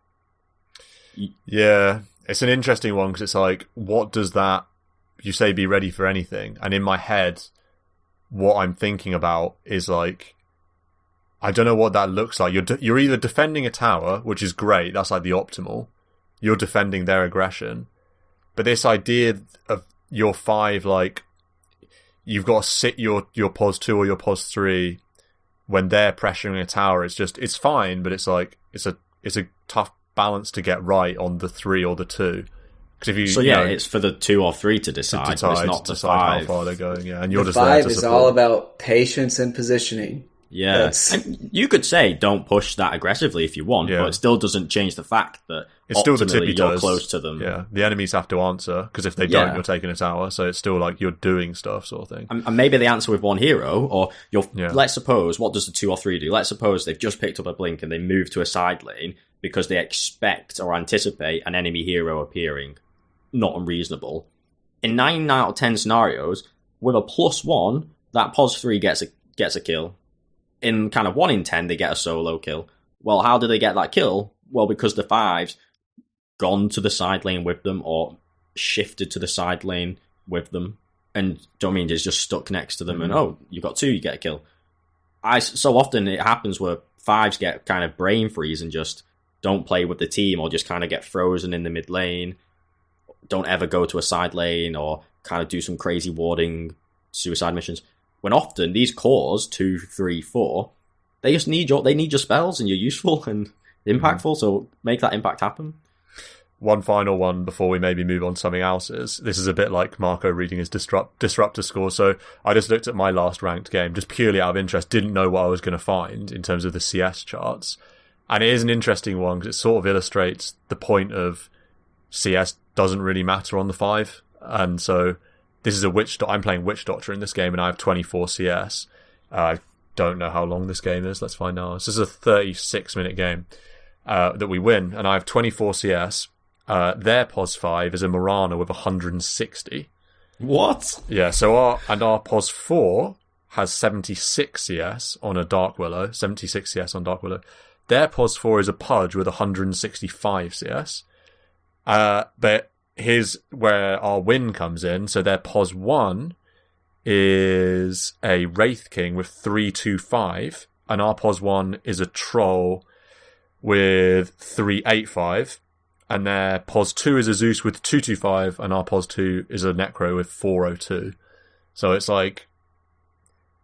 Yeah, it's an interesting one because it's like, what does that, you say be ready for anything, and in my head what I'm thinking about is like, I don't know what that looks like. You're either defending a tower, which is great, that's like the optimal, you're defending their aggression, but this idea of your 5, like, you've got to sit your POS 2 or your POS 3 when they're pressuring a tower, it's fine, but it's like, it's a tough balance to get right on the 3 or the 2. If you, it's for the 2 or 3 to decide, but it's not the 5. How far they're going, yeah. And you're the just there to 5 is support. all about patience and positioning. Yeah, and you could say don't push that aggressively if you want, but it still doesn't change the fact that it's still the tippy you're toes. Close to them. Yeah, the enemies have to answer, because if they don't, you're taking a tower, so it's still like you're doing stuff sort of thing. And maybe they answer with 1 hero, or let's suppose, what does the 2 or 3 do? Let's suppose they've just picked up a blink and they move to a side lane because they expect or anticipate an enemy hero appearing. Not unreasonable. In 9 out of 10 scenarios, with a +1, that POS 3 gets a kill. In kind of 1 in 10, they get a solo kill. Well, how do they get that kill? Well, because the 5's gone to the side lane with them or shifted to the side lane with them. And do you know what I mean? It's just stuck next to them and, you got 2, you get a kill. So often it happens where 5's get kind of brain freeze and just don't play with the team or just kind of get frozen in the mid lane. Don't ever go to a side lane or kind of do some crazy warding suicide missions. When often these cores, 2, 3, 4, they just need your spells and you're useful and impactful, so make that impact happen. One final one before we maybe move on to something else is, this is a bit like Marco reading his disruptor score, so I just looked at my last ranked game, just purely out of interest, didn't know what I was going to find in terms of the CS charts. And it is an interesting one because it sort of illustrates the point of CS doesn't really matter on the 5, and so this is I'm playing Witch Doctor in this game and I have 24 CS. I don't know how long this game is, let's find out. This is a 36-minute game that we win, and I have 24 CS. Their POS 5 is a Morana with 160. What? Yeah, so our POS 4 has 76 CS on a Dark Willow, 76 CS on Dark Willow. Their POS 4 is a Pudge with 165 CS. But here's where our win comes in. So their POS 1 is a Wraith King with 325, and our POS 1 is a Troll with 385, and their POS 2 is a Zeus with 225, and our POS 2 is a Necro with 402. So it's like,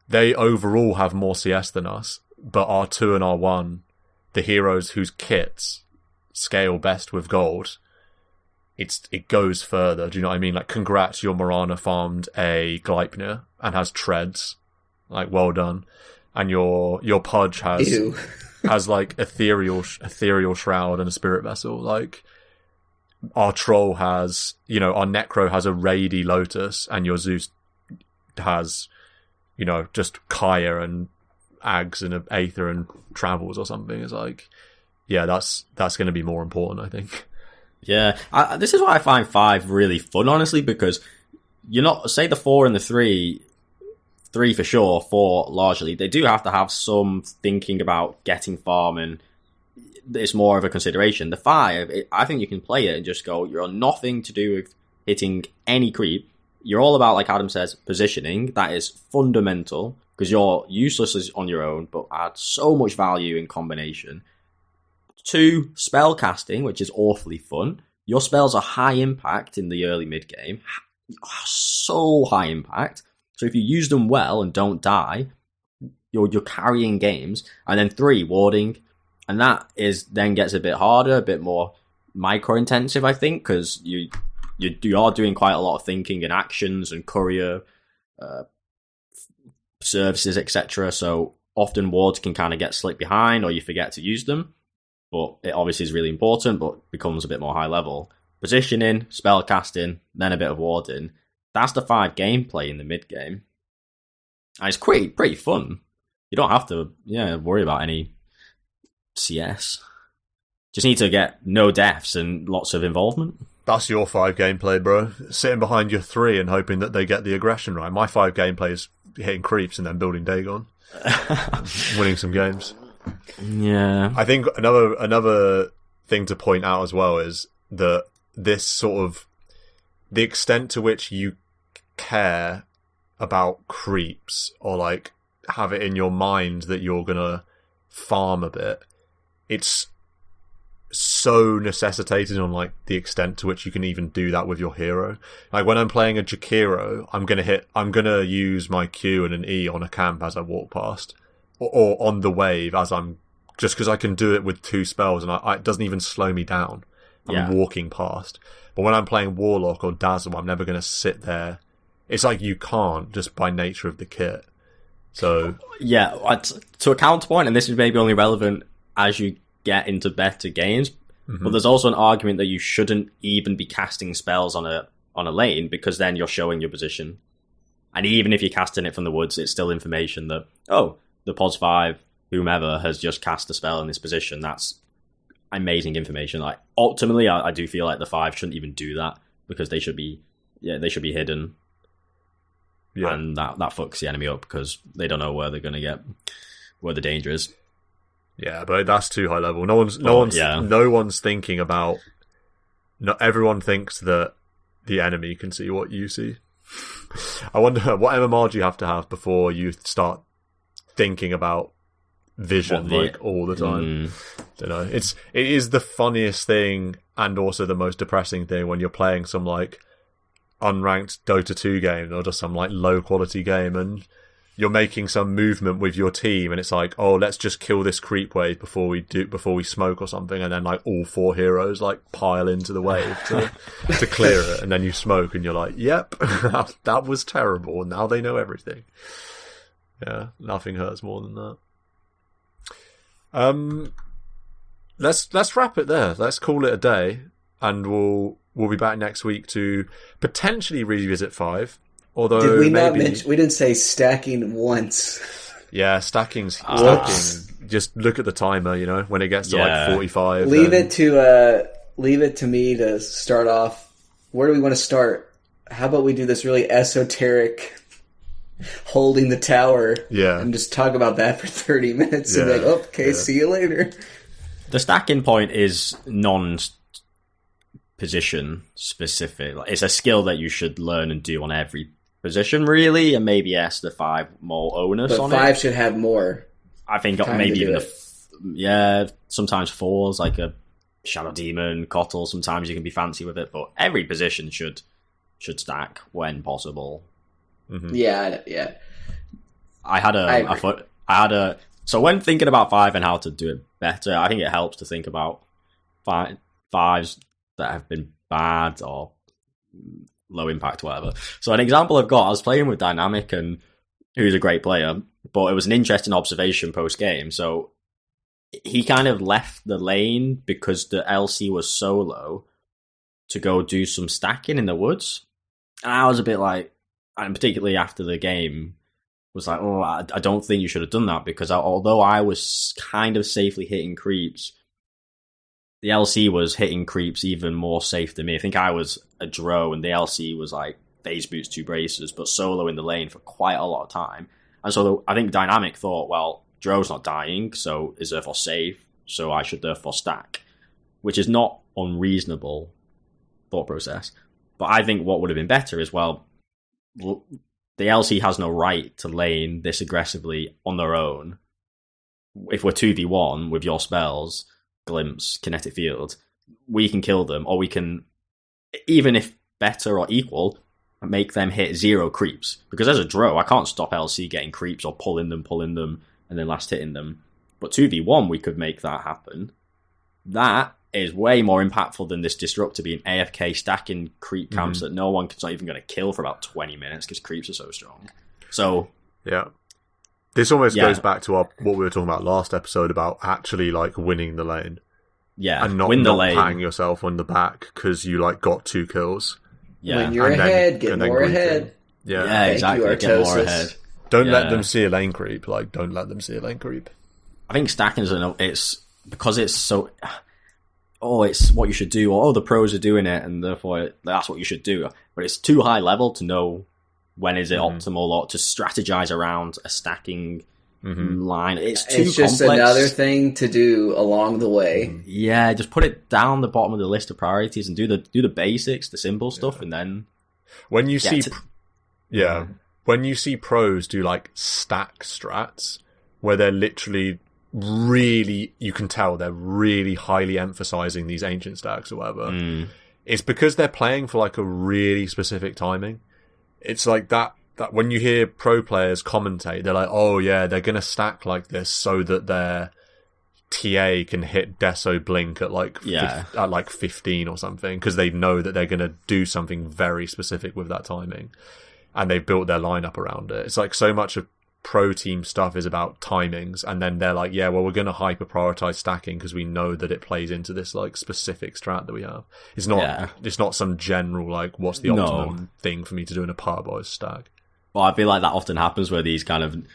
they overall have more CS than us, but our 2 and our 1, the heroes whose kits scale best with gold, it goes further. Do you know what I mean? Like, congrats, your Morana farmed a Gleipnir and has treads. Like, well done. And your Pudge has like ethereal shroud and a spirit vessel. Like, our Troll has, our Necro has a Raidy Lotus, and your Zeus has, just Kaya and Ags and an Aether and Travels or something. It's like, yeah, that's going to be more important, I think. Yeah, this is why I find 5 really fun, honestly, because you're not, say the 4 and the 3 for sure, 4 largely, they do have to have some thinking about getting farm, and it's more of a consideration. The 5, I think you can play it and just go, you're nothing to do with hitting any creep. you're all about, like Adam says, positioning. That is fundamental, because you're useless on your own, but add so much value in combination. 2, spell casting, which is awfully fun. Your spells are high impact in the early mid game, so high impact. So if you use them well and don't die, you're carrying games. And then 3, warding, and that then gets a bit harder, a bit more micro intensive, I think, because you are doing quite a lot of thinking and actions and courier services, etc. So often wards can kind of get slipped behind, or you forget to use them. But it obviously is really important, but becomes a bit more high level. Positioning, spell casting, then a bit of warding. That's the 5 gameplay in the mid game. And it's pretty fun. You don't have to worry about any CS. Just need to get no deaths and lots of involvement. That's your 5 gameplay, bro. Sitting behind your 3 and hoping that they get the aggression right. My 5 gameplay is hitting creeps and then building Dagon. Winning some games. Yeah. I think another thing to point out as well is that this sort of, the extent to which you care about creeps, or like have it in your mind that you're gonna farm a bit, it's so necessitated on like the extent to which you can even do that with your hero. Like when I'm playing a Jakiro, I'm gonna use my Q and an E on a camp as I walk past, or on the wave as I'm, just because I can do it with 2 spells and it doesn't even slow me down. I'm walking past. But when I'm playing Warlock or Dazzle, I'm never going to sit there. It's like you can't, just by nature of the kit. So yeah, to a counterpoint, and this is maybe only relevant as you get into better games, but there's also an argument that you shouldn't even be casting spells on a lane, because then you're showing your position. And even if you're casting it from the woods, it's still information that, oh, the POS 5, whomever, has just cast a spell in this position. That's amazing information. Like, ultimately, I do feel like the 5 shouldn't even do that, because they should be hidden. Yeah. And that fucks the enemy up, because they don't know where they're going to get, where the danger is. Yeah, but that's too high level. No one's thinking about. No, everyone thinks that the enemy can see what you see. I wonder what MMR do you have to have before you start thinking about vision all the time. Don't know. It is the funniest thing and also the most depressing thing when you're playing some like unranked Dota 2 game or just some like low quality game and you're making some movement with your team and it's like, oh, let's just kill this creep wave before we smoke or something, and then like all 4 heroes like pile into the wave to clear it, and then you smoke and you're like, yep, that was terrible, and now they know everything. Yeah, nothing hurts more than that. Let's wrap it there. Let's call it a day, and we'll be back next week to potentially revisit 5. Although did we not mention? We didn't say stacking once. Yeah, stacking. Just look at the timer. You know, when it gets to like 45. Leave it to me to start off. Where do we want to start? How about we do this really esoteric holding the tower? Yeah, and just talk about that for 30 minutes and be like, oh, okay, see you later. The stacking point is non-position specific. It's a skill that you should learn and do on every position, really, and maybe the 5 more onus on it. But 5 should have more. I think maybe even sometimes 4's like a Shadow Demon, Kotl. Sometimes you can be fancy with it, but every position should stack when possible. Mm-hmm. Yeah. So when thinking about 5 and how to do it better, I think it helps to think about 5s that have been bad or low impact, whatever. So an example I've got, I was playing with Dynamic, and who's a great player, but it was an interesting observation post game. So he kind of left the lane because the LC was so low to go do some stacking in the woods. And I was a bit like, and particularly after the game, was like, oh, I don't think you should have done that, because although I was kind of safely hitting creeps, the LC was hitting creeps even more safe than me. I think I was a Dro, and the LC was like phase boots, 2 braces, but solo in the lane for quite a lot of time. And so I think Dynamic thought, well, Dro's not dying, so is therefore safe, so I should therefore stack, which is not unreasonable thought process. But I think what would have been better is, well, the LC has no right to lane this aggressively on their own. If we're 2v1 with your spells, Glimpse, Kinetic Field, we can kill them, or we can, even if better or equal, make them hit 0 creeps. Because as a Drow, I can't stop LC getting creeps or pulling them, and then last hitting them. But 2v1, we could make that happen. That is way more impactful than this Disruptor being AFK stacking creep camps that no one's not even going to kill for about 20 minutes because creeps are so strong. So yeah, this almost goes back to what we were talking about last episode about actually like winning the lane. Yeah, and not patting yourself on the back because you like got 2 kills. Yeah, when you're ahead, get more ahead. Yeah, exactly. Get more ahead. Don't let them see a lane creep. Like, don't let them see a lane creep. I think stacking it's because it's so. Oh, it's what you should do. Or the pros are doing it, and therefore that's what you should do. But it's too high level to know when is it optimal or to strategize around a stacking line. It's just complex. Another thing to do along the way. Yeah, just put it down the bottom of the list of priorities and do the basics, the simple stuff, and then when you see when you see pros do like stack strats where they're literally really, you can tell they're really highly emphasizing these ancient stacks or whatever. It's because they're playing for like a really specific timing. It's like that when you hear pro players commentate, they're like, oh yeah, they're going to stack like this so that their TA can hit Deso Blink at like 15 or something, because they know that they're going to do something very specific with that timing. And they've built their lineup around it. It's like so much of pro team stuff is about timings, and then they're like, yeah, well, we're going to hyper prioritize stacking because we know that it plays into this like specific strat that we have. It's not some general like, what's the optimum thing for me to do in a parboy stack. Well, I feel like that often happens where these kind of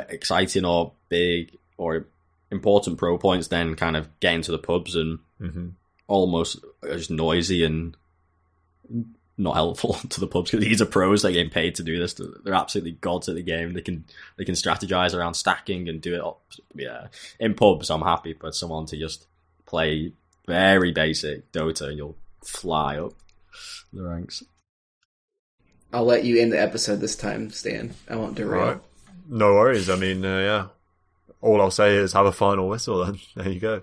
exciting or big or important pro points then kind of get into the pubs and almost just noisy and not helpful to the pubs, because these are pros that are getting paid to do this. They're absolutely gods at the game. They can strategize around stacking and do it up. Yeah, in pubs, I'm happy for someone to just play very basic Dota and you'll fly up the ranks. I'll let you end the episode this time, Stan. I won't derail. Right. No worries. I mean, all I'll say is have a final whistle then. There you go.